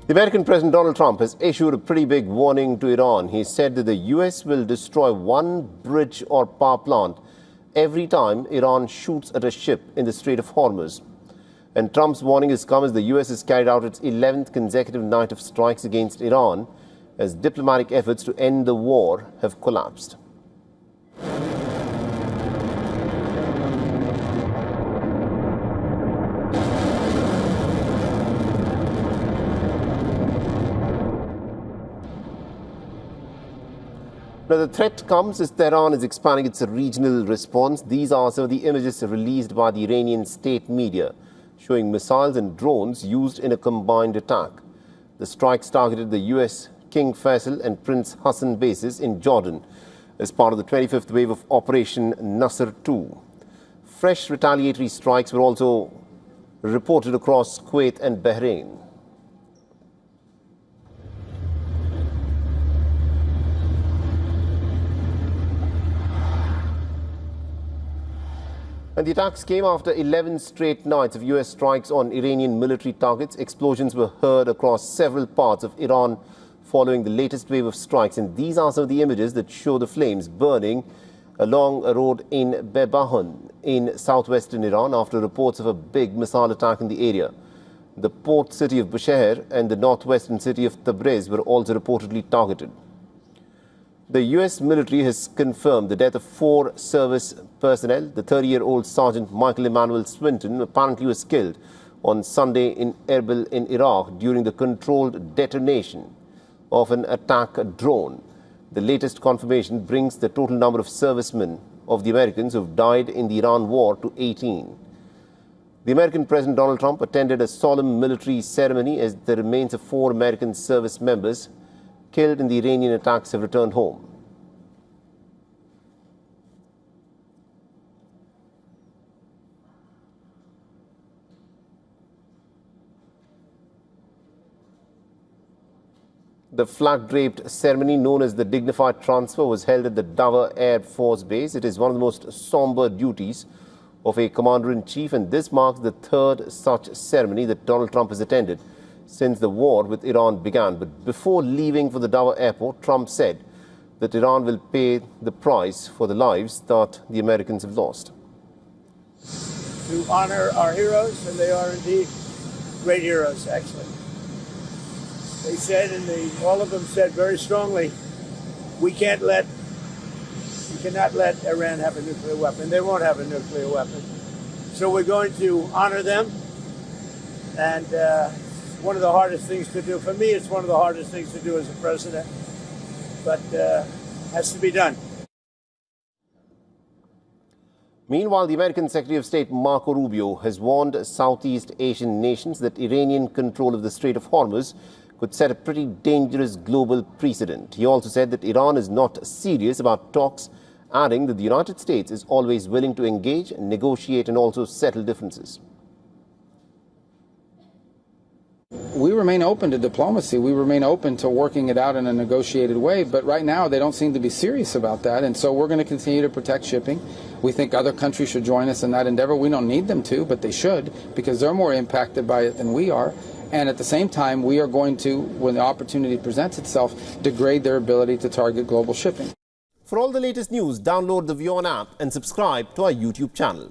The American President Donald Trump has issued a pretty big warning to Iran. He said that the US will destroy one bridge or power plant every time Iran shoots at a ship in the Strait of Hormuz. And Trump's warning has come as the US has carried out its 11th consecutive night of strikes against Iran as diplomatic efforts to end the war have collapsed. Now, the threat comes as Tehran is expanding its regional response. These are some of the images released by the Iranian state media, showing missiles and drones used in a combined attack. The strikes targeted the US King Faisal and Prince Hassan bases in Jordan as part of the 25th wave of Operation Nasr II. Fresh retaliatory strikes were also reported across Kuwait and Bahrain. And the attacks came after 11 straight nights of US strikes on Iranian military targets. Explosions were heard across several parts of Iran following the latest wave of strikes. And these are some of the images that show the flames burning along a road in Bebahan in southwestern Iran after reports of a big missile attack in the area. The port city of Bushehr and the northwestern city of Tabriz were also reportedly targeted. The US military has confirmed the death of 4 service personnel. The 30-year-old Sergeant Michael Emmanuel Swinton apparently was killed on Sunday in Erbil in Iraq during the controlled detonation of an attack drone. The latest confirmation brings the total number of servicemen of the Americans who have died in the Iran war to 18. The American President Donald Trump attended a solemn military ceremony as the remains of 4 American service members killed in the Iranian attacks have returned home. The flag-draped ceremony known as the dignified transfer was held at the Dover Air Force Base. It is one of the most somber duties of a commander-in-chief, and this marks the 3rd such ceremony that Donald Trump has attended since the war with Iran began. But before leaving for the Dover airport, Trump said that Iran will pay the price for the lives that the Americans have lost. To honor our heroes, and they are indeed great heroes, actually. They said, and all of them said very strongly, we cannot let Iran have a nuclear weapon. They won't have a nuclear weapon. So we're going to honor them. And one of the hardest things to do. For me, it's one of the hardest things to do as a president, but has to be done. Meanwhile, the American Secretary of State Marco Rubio has warned Southeast Asian nations that Iranian control of the Strait of Hormuz could set a pretty dangerous global precedent. He also said that Iran is not serious about talks, adding that the United States is always willing to engage, negotiate, and also settle differences. We remain open to diplomacy. We remain open to working it out in a negotiated way. But right now, they don't seem to be serious about that. And so we're going to continue to protect shipping. We think other countries should join us in that endeavor. We don't need them to, but they should, because they're more impacted by it than we are. And at the same time, we are going to, when the opportunity presents itself, degrade their ability to target global shipping. For all the latest news, download the WION app and subscribe to our YouTube channel.